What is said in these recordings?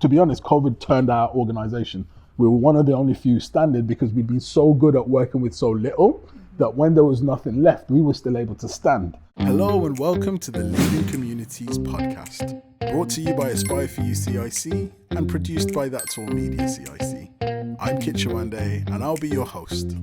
to be honest, COVID turned our organization. We were one of the only few standing because we'd been so good at working with so little that when there was nothing left, we were still able to stand. Hello and welcome to the Leading Communities podcast, brought to you by Aspire4u CIC and produced by That's All Media CIC. I'm Kit Shawande and I'll be your host.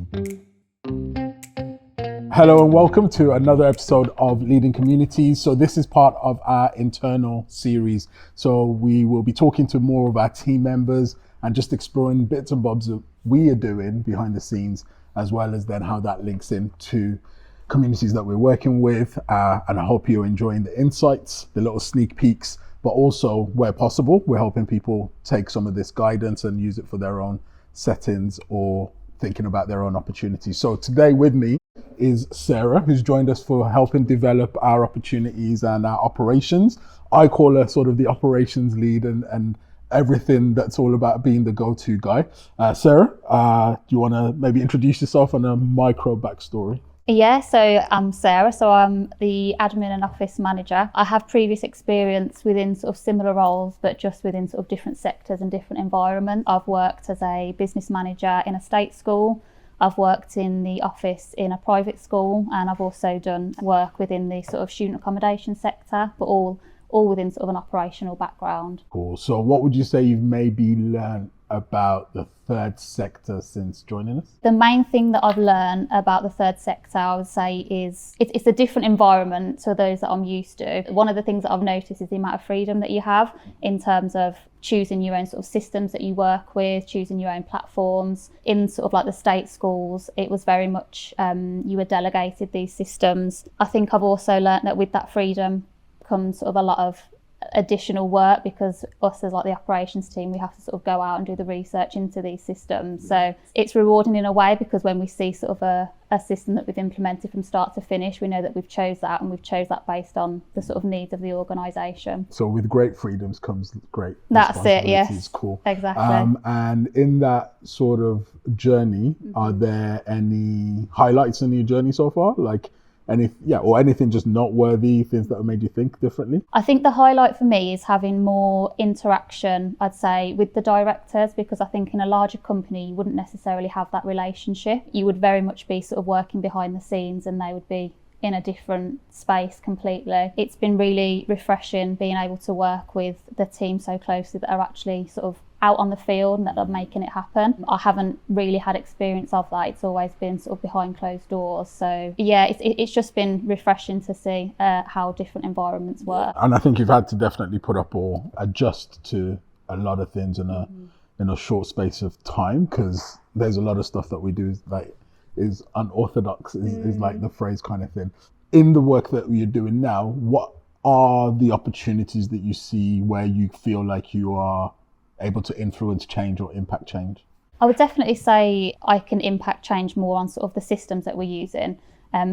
Hello and welcome to another episode of Leading Communities. So this is part of our internal series. So we will be talking to more of our team members and just exploring bits and bobs that we are doing behind the scenes, as well as then how that links into communities that we're working with. And I hope you're enjoying the insights, the little sneak peeks, but also where possible, we're helping people take some of this guidance and use it for their own settings or thinking about their own opportunities. So today with me is Sarah, who's joined us for helping develop our opportunities and our operations. I call her sort of the operations lead and everything that's all about being the go-to guy. Sarah, do you want to maybe introduce yourself and a micro backstory? Yeah, so I'm Sarah, so I'm the admin and office manager. I have previous experience within sort of similar roles, but just within sort of different sectors and different environments. I've worked as a business manager in a state school. I've worked in the office in a private school, and I've also done work within the sort of student accommodation sector, but all within sort of an operational background. Cool. So what would you say you've maybe learned about the third sector since joining us? The main thing that I've learned about the third sector, I would say, is it's a different environment to those that I'm used to. One of the things that I've noticed is the amount of freedom that you have in terms of choosing your own sort of systems that you work with, choosing your own platforms. In sort of like the state schools, it was very much you were delegated these systems. I think I've also learned that with that freedom comes sort of a lot of additional work, because us as like the operations team, we have to sort of go out and do the research into these systems. So it's rewarding in a way, because when we see sort of a system that we've implemented from start to finish, we know that we've chose that, and we've chose that based on the sort of needs of the organisation. So with great freedoms comes great That's it, yes. responsibilities. Cool. Exactly. And in that sort of journey, are there any highlights in your journey so far? Like anything just noteworthy, things that have made you think differently? I think the highlight for me is having more interaction, I'd say, with the directors, because I think in a larger company you wouldn't necessarily have that relationship. You would very much be sort of working behind the scenes and they would be in a different space completely. It's been really refreshing being able to work with the team so closely that are actually sort of out on the field and that are making it happen. I haven't really had experience of that. It's always been sort of behind closed doors. So yeah, it's just been refreshing to see how different environments work. And I think you've had to definitely put up or adjust to a lot of things in a short space of time, because there's a lot of stuff that we do is unorthodox, is like the phrase kind of thing. In the work that you're doing now, what are the opportunities that you see where you feel like you are able to influence change or impact change? I would definitely say I can impact change more on sort of the systems that we're using.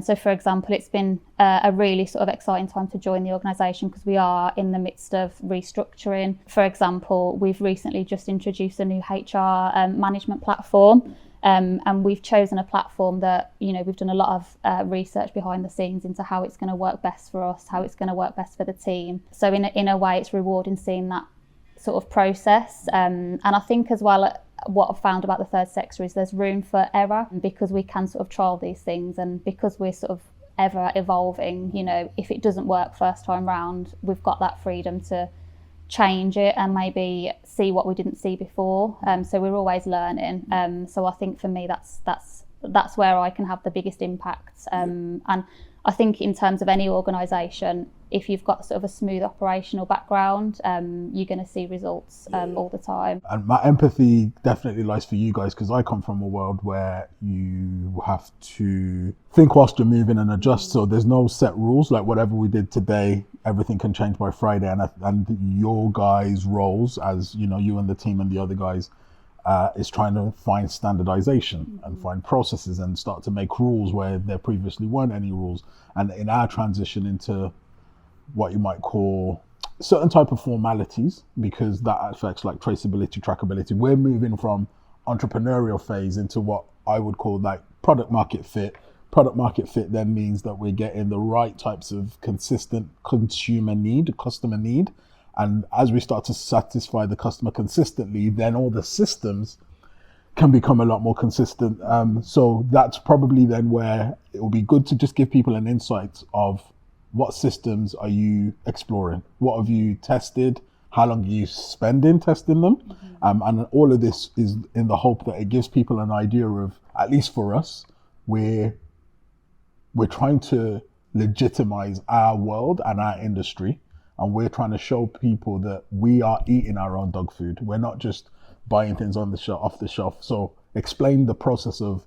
So for example, it's been a really sort of exciting time to join the organisation, because we are in the midst of restructuring. For example, we've recently just introduced a new HR management platform. And we've chosen a platform that, we've done a lot of research behind the scenes into how it's going to work best for us, how it's going to work best for the team. So in a way, it's rewarding seeing that sort of process. And I think as well, what I've found about the third sector is there's room for error, because we can sort of trial these things, and because we're sort of ever evolving, if it doesn't work first time round, we've got that freedom to change it and maybe see what we didn't see before. So we're always learning. So I think for me, that's where I can have the biggest impact. And I think in terms of any organisation, if you've got sort of a smooth operational background, you're going to see results all the time. And my empathy definitely lies for you guys, because I come from a world where you have to think whilst you're moving and adjust. So there's no set rules, like whatever we did today, everything can change by Friday. And your guys' roles, as you and the team and the other guys, is trying to find standardization and find processes and start to make rules where there previously weren't any rules. And in our transition into what you might call certain type of formalities, because that affects like traceability, trackability, we're moving from entrepreneurial phase into what I would call like product market fit. Product market fit then means that we're getting the right types of consistent customer need, And as we start to satisfy the customer consistently, then all the systems can become a lot more consistent. So that's probably then where it will be good to just give people an insight of what systems are you exploring? What have you tested? How long are you spending testing them? And all of this is in the hope that it gives people an idea of, at least for us, we're trying to legitimize our world and our industry. And we're trying to show people that we are eating our own dog food. We're not just buying things on the shelf, off the shelf. So explain the process of,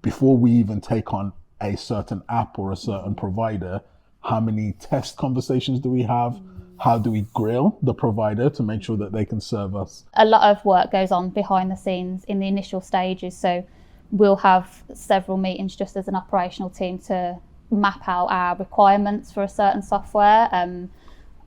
before we even take on a certain app or a certain provider, how many test conversations do we have? How do we grill the provider to make sure that they can serve us? A lot of work goes on behind the scenes in the initial stages. So we'll have several meetings just as an operational team to map out our requirements for a certain software.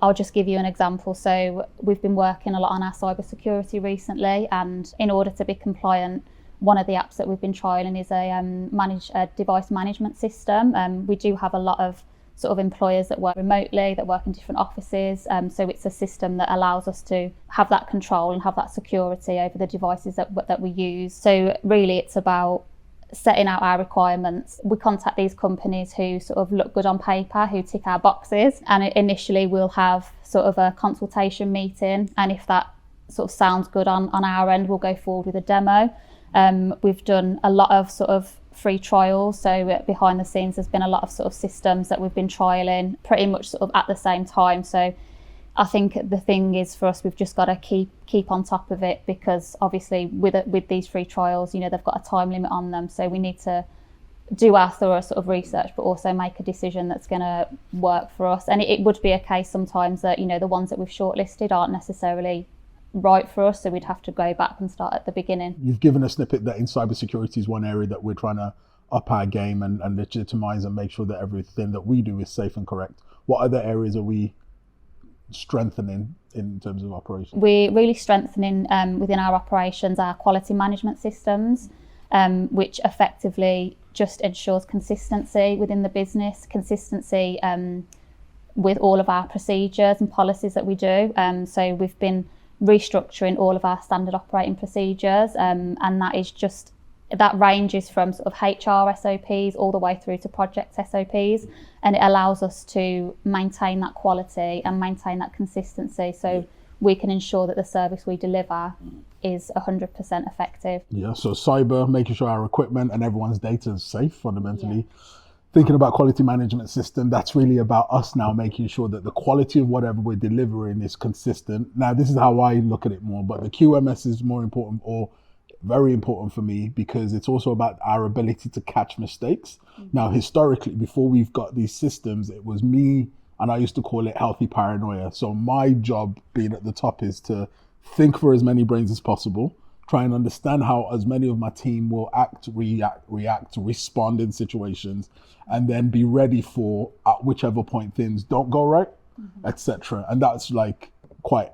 I'll just give you an example. So we've been working a lot on our cybersecurity recently, and in order to be compliant, one of the apps that we've been trialing is a device management system. We do have a lot of sort of employers that work remotely, that work in different offices. So it's a system that allows us to have that control and have that security over the devices that we use. So really it's about setting out our requirements. We contact these companies who sort of look good on paper, who tick our boxes, and initially we'll have sort of a consultation meeting, and if that sort of sounds good on our end, we'll go forward with a demo. We've done a lot of sort of free trials, so behind the scenes there's been a lot of sort of systems that we've been trialing pretty much sort of at the same time. So I think the thing is for us, we've just got to keep on top of it, because obviously with these free trials, you know, they've got a time limit on them, so we need to do our thorough sort of research, but also make a decision that's going to work for us. And it would be a case sometimes that, you know, the ones that we've shortlisted aren't necessarily right for us, so we'd have to go back and start at the beginning. You've given a snippet that in cybersecurity is one area that we're trying to up our game and legitimize and make sure that everything that we do is safe and correct. What other areas are we strengthening in terms of operations? We're really strengthening within our operations our quality management systems, which effectively just ensures consistency within the business, consistency with all of our procedures and policies that we do. So we've been restructuring all of our standard operating procedures, and that ranges from sort of HR SOPs all the way through to project SOPs, and it allows us to maintain that quality and maintain that consistency, so we can ensure that the service we deliver is 100% effective. Yeah, so cyber, making sure our equipment and everyone's data is safe fundamentally. Yeah. Thinking about quality management system, that's really about us now making sure that the quality of whatever we're delivering is consistent. Now, this is how I look at it more, but the QMS is more important, or very important for me, because it's also about our ability to catch mistakes. Now, historically, before we've got these systems, it was me, and I used to call it healthy paranoia. So my job being at the top is to think for as many brains as possible, try and understand how as many of my team will act, react, respond in situations, and then be ready for at whichever point things don't go right, etc. And that's like quite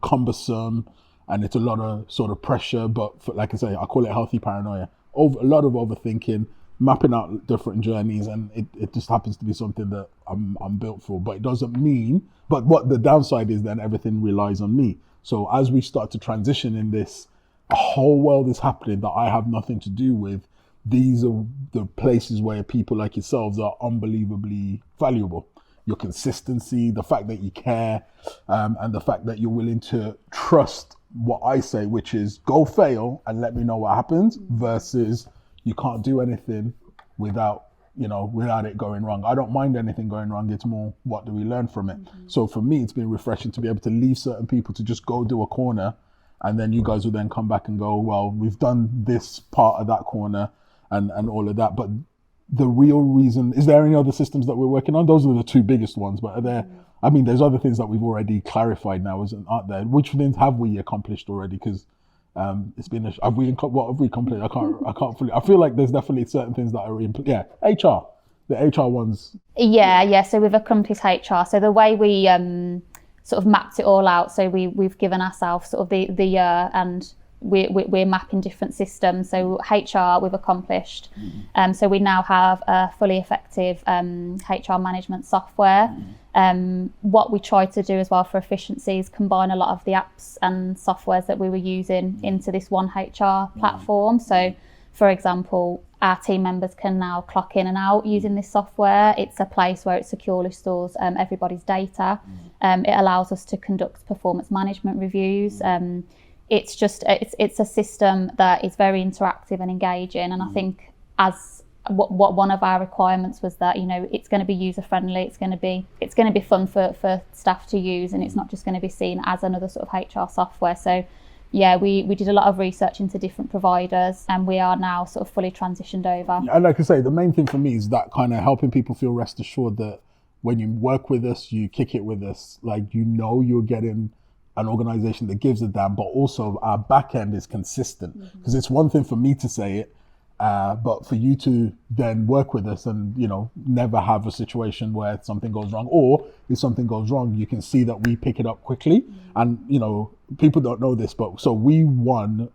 cumbersome, and it's a lot of sort of pressure, but like I say, I call it healthy paranoia. A lot of overthinking, mapping out different journeys, and it just happens to be something that I'm built for. But it doesn't mean, but what the downside is, then everything relies on me. So as we start to transition in this, a whole world is happening that I have nothing to do with. These are the places where people like yourselves are unbelievably valuable. Your consistency, the fact that you care, and the fact that you're willing to trust what I say, which is go fail and let me know what happens, versus you can't do anything without it going wrong. I don't mind anything going wrong. It's more, what do we learn from it? So for me, it's been refreshing to be able to leave certain people to just go do a corner, and then you guys will then come back and go, well, we've done this part of that corner and all of that. But the real reason, is there any other systems that we're working on? Those are the two biggest ones, but are there, I mean, there's other things that we've already clarified now, aren't there? Which things have we accomplished already? Because it's been, what have we completed? I can't fully, I feel like there's definitely certain things that are HR, the HR ones. Yeah. So we've accomplished HR. So the way we sort of mapped it all out, so we've given ourselves sort of the year, and we're mapping different systems. So HR we've accomplished. So we now have a fully effective HR management software. What we try to do as well for efficiency is combine a lot of the apps and softwares that we were using into this one HR platform. So for example, our team members can now clock in and out using this software. It's a place where it securely stores everybody's data. It allows us to conduct performance management reviews. It's a system that is very interactive and engaging. And I think as what one of our requirements was that, you know, it's going to be user friendly. It's going to be fun for staff to use, and it's not just going to be seen as another sort of HR software. So yeah, we did a lot of research into different providers, and we are now sort of fully transitioned over. And like I say, the main thing for me is that kind of helping people feel rest assured that when you work with us, you kick it with us, like, you know, you're getting an organization that gives a damn, but also our back end is consistent. Because it's one thing for me to say it, but for you to then work with us and, you know, never have a situation where something goes wrong, or if something goes wrong, you can see that we pick it up quickly. And, you know, people don't know this, but so we won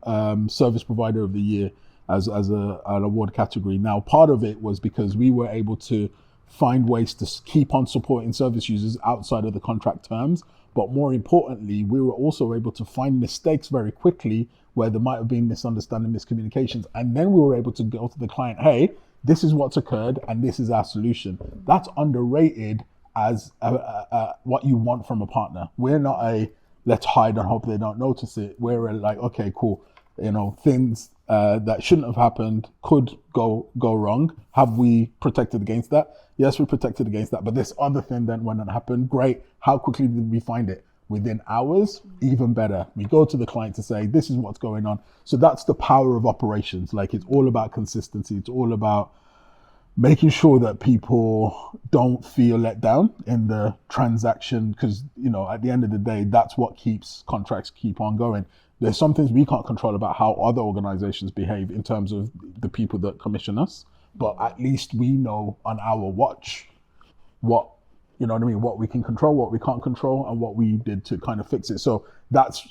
Service Provider of the Year as an award category. Now, part of it was because we were able to find ways to keep on supporting service users outside of the contract terms. But more importantly, we were also able to find mistakes very quickly where there might have been misunderstanding, miscommunications. And then we were able to go to the client, hey, this is what's occurred and this is our solution. That's underrated as what you want from a partner. We're not a let's hide and hope they don't notice it. We're like, okay, cool. You know, things that shouldn't have happened could go wrong. Have we protected against that? Yes, we protected against that. But this other thing then when it happened, great. How quickly did we find it? Within hours, even better. We go to the client to say, this is what's going on. So that's the power of operations. Like, it's all about consistency. It's all about making sure that people don't feel let down in the transaction, because, you know, at the end of the day, that's what keeps contracts keep on going. There's some things we can't control about how other organizations behave in terms of the people that commission us, but at least we know on our watch what, you know what I mean, what we can control, what we can't control, and what we did to kind of fix it. So that's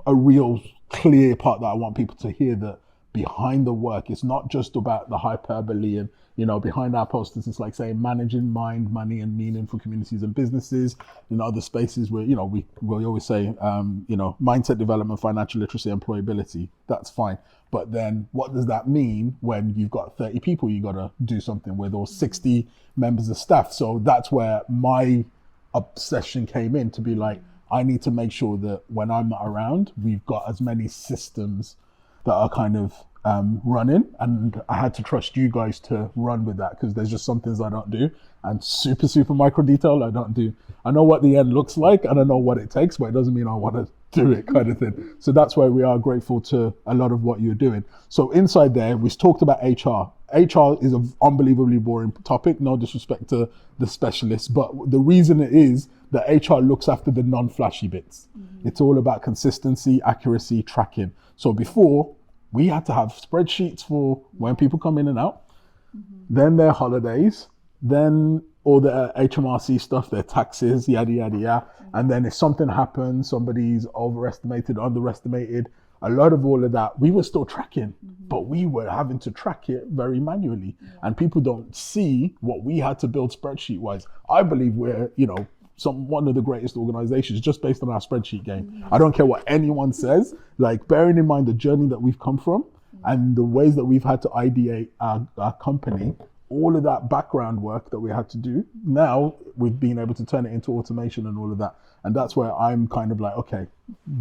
a real clear part that I want people to hear, that behind the work, it's not just about the hyperbole and, you know, behind our posters, it's like saying managing mind, money and meaning for communities and businesses. In other spaces where, you know, we always say, you know, mindset development, financial literacy, employability, that's fine. But then what does that mean when you've got 30 people you got to do something with, or 60 members of staff? So that's where my obsession came in, to be like, I need to make sure that when I'm not around, we've got as many systems that are kind of running, and I had to trust you guys to run with that, because there's just some things I don't do, and super micro detail I don't do. I know what the end looks like and I know what it takes, but it doesn't mean I want to do it, kind of thing. So that's why we are grateful to a lot of what you're doing. So inside there, we talked about HR. HR is an unbelievably boring topic, no disrespect to the specialists, but the reason it is that HR looks after the non-flashy bits. It's all about consistency, accuracy, tracking. So before, we had to have spreadsheets for when people come in and out, then their holidays, then all the HMRC stuff, their taxes, yada, yada, yada. And then if something happens, somebody's overestimated, underestimated, a lot of all of that, we were still tracking, but we were having to track it very manually. And people don't see what we had to build spreadsheet wise. I believe we're, you know, one of the greatest organizations just based on our spreadsheet game. I don't care what anyone says, like, bearing in mind the journey that we've come from and the ways that we've had to ideate our company, all of that background work that we had to do, now we've been able to turn it into automation and all of that. And that's where I'm kind of like, okay,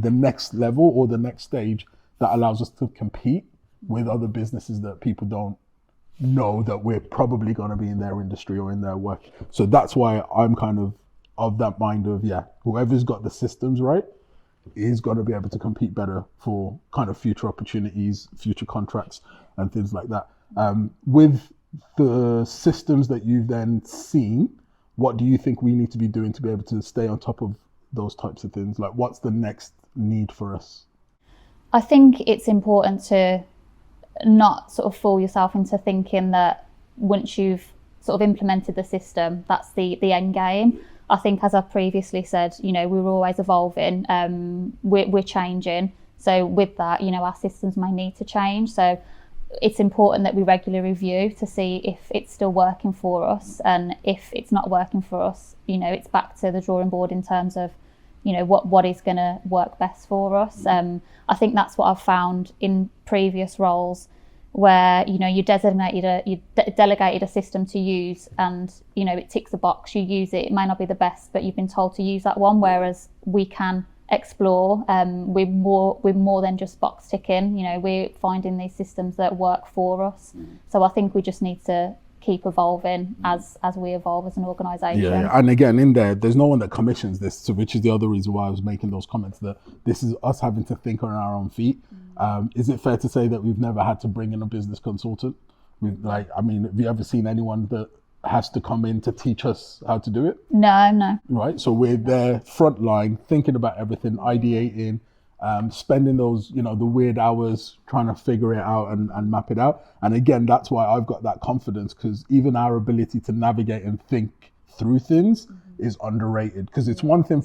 the next level or the next stage that allows us to compete with other businesses that people don't know that we're probably going to be in their industry or in their work. So that's why I'm kind of that mind of, yeah, whoever's got the systems right is going to be able to compete better for kind of future opportunities, future contracts and things like that. With the systems that you've then seen, what do you think we need to be doing to be able to stay on top of those types of things? Like, what's the next need for us? I think it's important to not sort of fool yourself into thinking that once you've sort of implemented the system, that's the end game. I think, as I previously said, you know, we're always evolving, we're changing. So with that, our systems may need to change. So it's important that we regularly review to see if it's still working for us, and if it's not working for us, it's back to the drawing board in terms of what is going to work best for us. I think that's what I've found in previous roles, where you delegated a system to use, and it ticks a box, you use it. It may not be the best, but you've been told to use that one, whereas we can explore. We're more than just box ticking. We're finding these systems that work for us. So I think we just need to keep evolving as we evolve as an organisation. Yeah, and again, there's no one that commissions this, so which is the other reason why I was making those comments, that this is us having to think on our own feet. Is it fair to say that we've never had to bring in a business consultant? Have you ever seen anyone that has to come in to teach us how to do it? No. Right, so we're there front line, thinking about everything, ideating, spending those, the weird hours trying to figure it out and map it out. And again, that's why I've got that confidence, because even our ability to navigate and think through things is underrated. Because it's one thing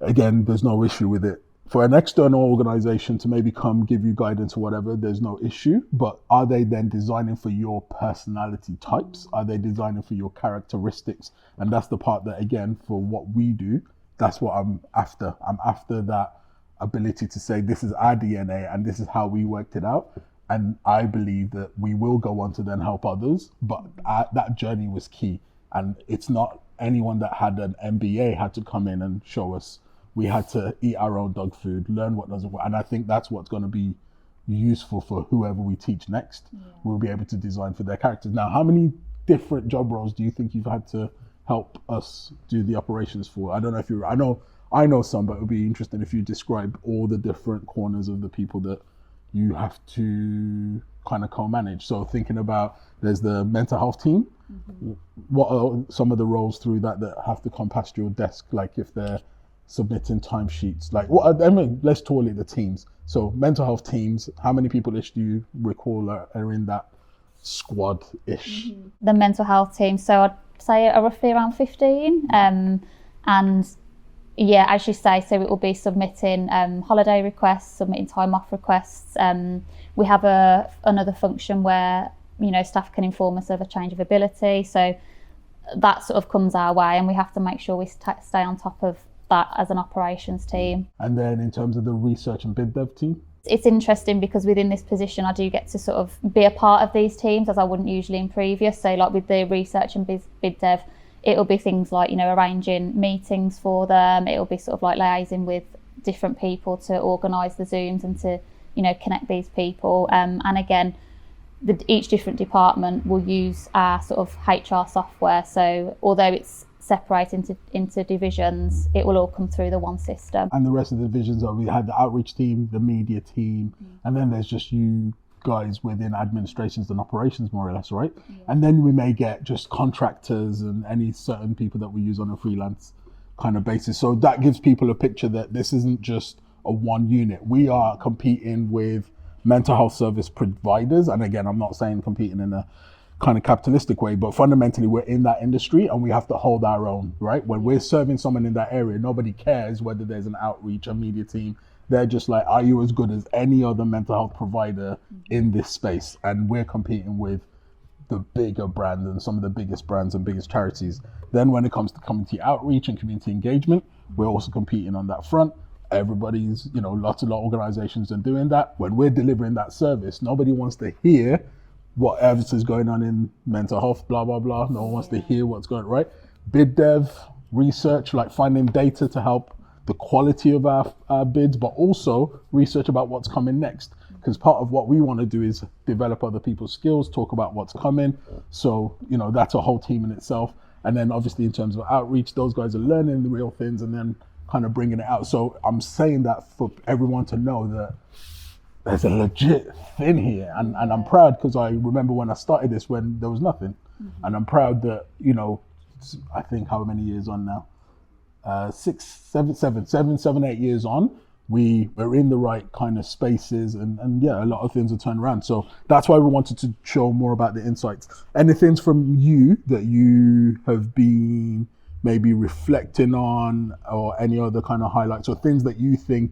again, there's no issue with it. For an external organization to maybe come give you guidance or whatever, there's no issue. But are they then designing for your personality types? Are they designing for your characteristics? And that's the part that, again, for what we do, that's what I'm after. I'm after that ability to say, this is our DNA and this is how we worked it out. And I believe that we will go on to then help others. But that journey was key. And it's not anyone that had an MBA had to come in and show us. We had to eat our own dog food, learn what doesn't work. And I think that's what's going to be useful for whoever we teach next. We'll be able to design for their characters. Now, how many different job roles do you think you've had to help us do the operations for? I don't know if I know some, but it would be interesting if you describe all the different corners of the people that you have to kind of co-manage. So thinking about, there's the mental health team. What are some of the roles through that have to come past your desk? Like if they're submitting timesheets, let's call it the teams. So mental health teams, how many people-ish do you recall are in that squad-ish? The mental health team, so I'd say roughly around 15. And yeah, as you say, so it will be submitting holiday requests, submitting time off requests. We have another function where staff can inform us of a change of ability, so that sort of comes our way, and we have to make sure we stay on top of that as an operations team. And then in terms of the research and bid dev team? It's interesting because within this position I do get to sort of be a part of these teams, as I wouldn't usually in previous. So like with the research and bid dev, it'll be things like arranging meetings for them, it'll be sort of like liaising with different people to organise the Zooms and to connect these people, and again each different department will use our sort of HR software, so although it's separated into divisions, it will all come through the one system. And the rest of the divisions we had the outreach team, the media team, and then there's just you guys within administrations and operations, more or less, right? And then we may get just contractors and any certain people that we use on a freelance kind of basis. So that gives people a picture that this isn't just a one unit. We are competing with mental health service providers, and again, I'm not saying competing in a kind of capitalistic way, but fundamentally we're in that industry and we have to hold our own, right? When we're serving someone in that area, nobody cares whether there's an outreach or media team. They're just like, are you as good as any other mental health provider in this space? And we're competing with the bigger brands and some of the biggest brands and biggest charities. Then when it comes to community outreach and community engagement, we're also competing on that front. Everybody's, lots of organizations are doing that. When we're delivering that service, nobody wants to hear what else is going on in mental health, blah, blah, blah. No one wants to hear what's going on, right? Bid dev, research, like finding data to help the quality of our bids, but also research about what's coming next. Because part of what we want to do is develop other people's skills, talk about what's coming. So, that's a whole team in itself. And then obviously in terms of outreach, those guys are learning the real things and then kind of bringing it out. So I'm saying that for everyone to know that there's a legit thing here, and I'm proud because I remember when I started this when there was nothing, and I'm proud that I think how many years on now, 7, 8 years on, we're in the right kind of spaces, and yeah, a lot of things are turned around. So that's why we wanted to show more about the insights. Anything from you that you have been maybe reflecting on, or any other kind of highlights or things that you think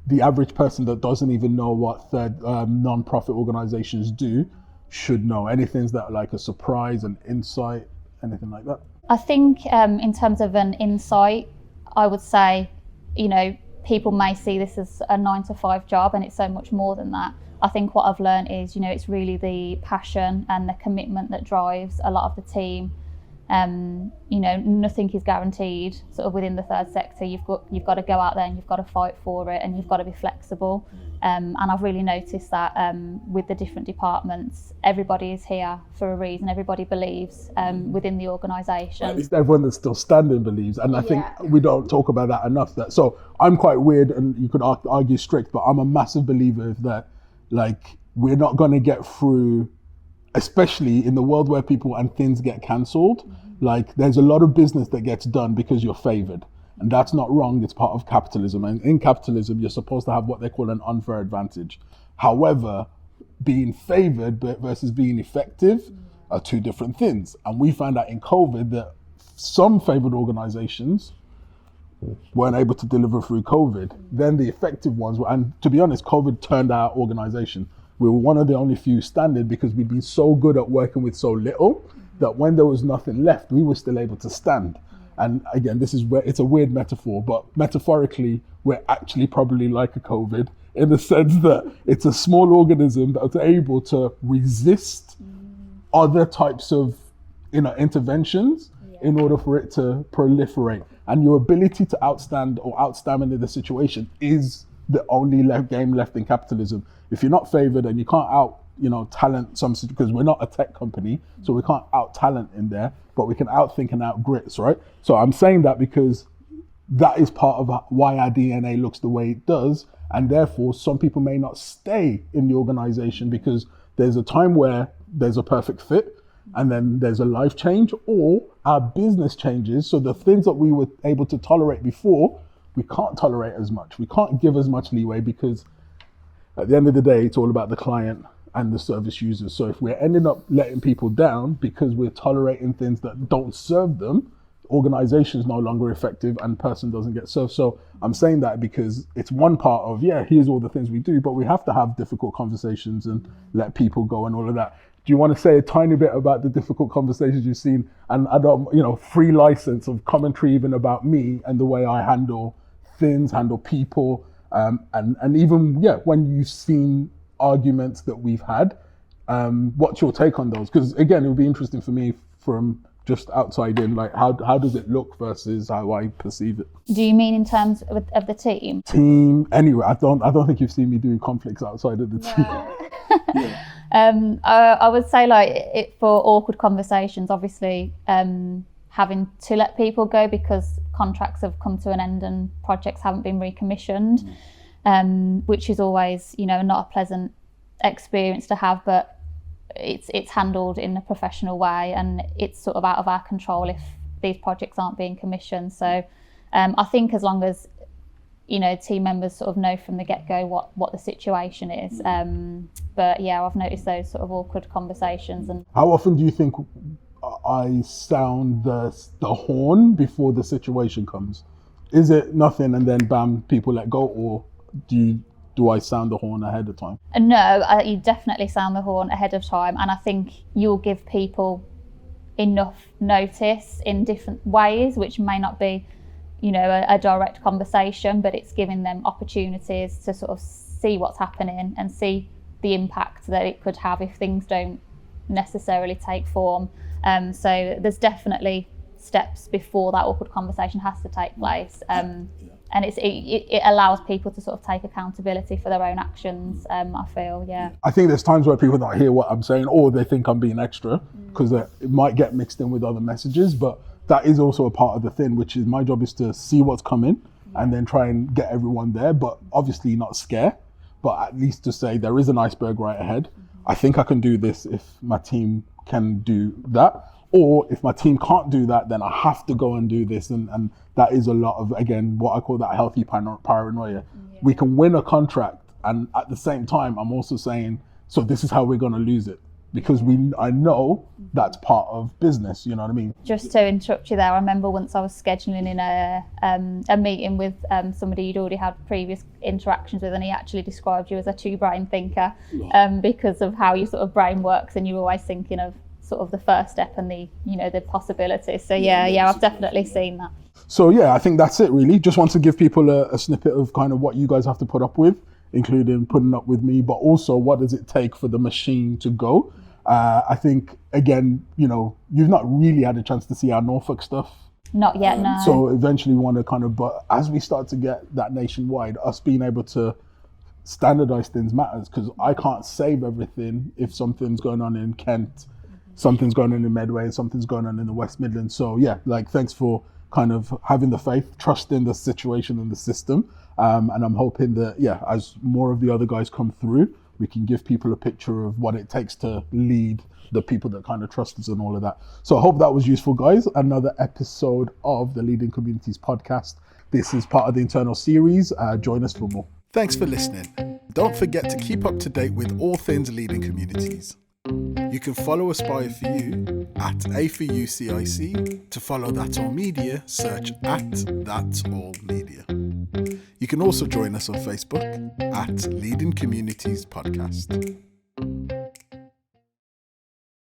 the average person that doesn't even know what non-profit organizations do should know? Anything that like a surprise, an insight, anything like that? I think in terms of an insight, I would say, people may see this as a 9-to-5 job, and it's so much more than that. I think what I've learned is, it's really the passion and the commitment that drives a lot of the team. Nothing is guaranteed sort of within the third sector. You've got to go out there and you've got to fight for it, and you've got to be flexible. And I've really noticed that with the different departments, everybody is here for a reason. Everybody believes within the organisation. At least everyone that's still standing believes, and I think we don't talk about that enough. So I'm quite weird, and you could argue strict, but I'm a massive believer that like we're not going to get through, especially in the world where people and things get cancelled. Like there's a lot of business that gets done because you're favored, and that's not wrong. It's part of capitalism, and in capitalism you're supposed to have what they call an unfair advantage. However, being favored versus being effective are two different things, and we found out in COVID that some favored organizations weren't able to deliver through COVID. Then the effective ones were, and to be honest, COVID turned our organization. We were one of the only few standing because we'd been so good at working with so little that when there was nothing left, we were still able to stand. And again, this is where it's a weird metaphor, but metaphorically, we're actually probably like a COVID in the sense that it's a small organism that's able to resist other types of interventions in order for it to proliferate. And your ability to outstamina the situation is the only game left in capitalism. If you're not favored and you can't talent because we're not a tech company, so we can't out talent in there, but we can outthink and out grits, right? So I'm saying that because that is part of why our DNA looks the way it does, and therefore some people may not stay in the organization because there's a time where there's a perfect fit, and then there's a life change, or our business changes, so the things that we were able to tolerate before, we can't tolerate as much. We can't give as much leeway because at the end of the day, it's all about the client and the service users. So if we're ending up letting people down because we're tolerating things that don't serve them, organization is no longer effective and person doesn't get served. So I'm saying that because it's one part of, here's all the things we do, but we have to have difficult conversations and let people go and all of that. Do you want to say a tiny bit about the difficult conversations you've seen? And I don't, free license of commentary even about me and the way I handle things, handle people, and even, when you've seen arguments that we've had, what's your take on those? Because again, it would be interesting for me from just outside in, like how does it look versus how I perceive it? Do you mean in terms of the team? Anyway, I don't think you've seen me doing conflicts outside of the team. I would say for awkward conversations, obviously having to let people go because contracts have come to an end and projects haven't been recommissioned, which is always not a pleasant experience to have, but it's handled in a professional way, and it's sort of out of our control if these projects aren't being commissioned. So I think as long as team members sort of know from the get-go what the situation is, but I've noticed those sort of awkward conversations. And how often do you think I sound the horn before the situation comes? Is it nothing and then bam, people let go, or do I sound the horn ahead of time? No, you definitely sound the horn ahead of time, and I think you'll give people enough notice in different ways, which may not be a direct conversation, but it's giving them opportunities to sort of see what's happening and see the impact that it could have if things don't necessarily take form. So there's definitely steps before that awkward conversation has to take place. And it allows people to sort of take accountability for their own actions, I feel, I think there's times where people don't hear what I'm saying, or they think I'm being extra, because it might get mixed in with other messages, but that is also a part of the thing, which is my job is to see what's coming and then try and get everyone there, but obviously not scare, but at least to say there is an iceberg right ahead. I think I can do this if my team can do that. Or if my team can't do that, then I have to go and do this. And that is a lot of, again, what I call that healthy paranoia. We can win a contract. And at the same time, I'm also saying, so this is how we're going to lose it. because I know that's part of business, you know what I mean? Just to interrupt you there, I remember once I was scheduling in a meeting with somebody you'd already had previous interactions with, and he actually described you as a two-brain thinker, because of how your sort of brain works, and you're always thinking of sort of the first step and the possibilities. So yeah, I've definitely seen that. So yeah, I think that's it really. Just want to give people a snippet of kind of what you guys have to put up with, including putting up with me, but also what does it take for the machine to go? I think, again, you've not really had a chance to see our Norfolk stuff. Not yet, no. So eventually we want to but as we start to get that nationwide, us being able to standardize things matters, because I can't save everything if something's going on in Kent, something's going on in Medway, and something's going on in the West Midlands. So yeah, thanks for kind of having the faith, trusting the situation and the system. And I'm hoping that, as more of the other guys come through, we can give people a picture of what it takes to lead the people that kind of trust us and all of that. So I hope that was useful, guys. Another episode of the Leading Communities podcast. This is part of the internal series. Join us for more. Thanks for listening. Don't forget to keep up to date with all things Leading Communities. You can follow Aspire4u at A4U CIC. To follow That's All Media, search at That's All Media. You can also join us on Facebook at Leading Communities Podcast.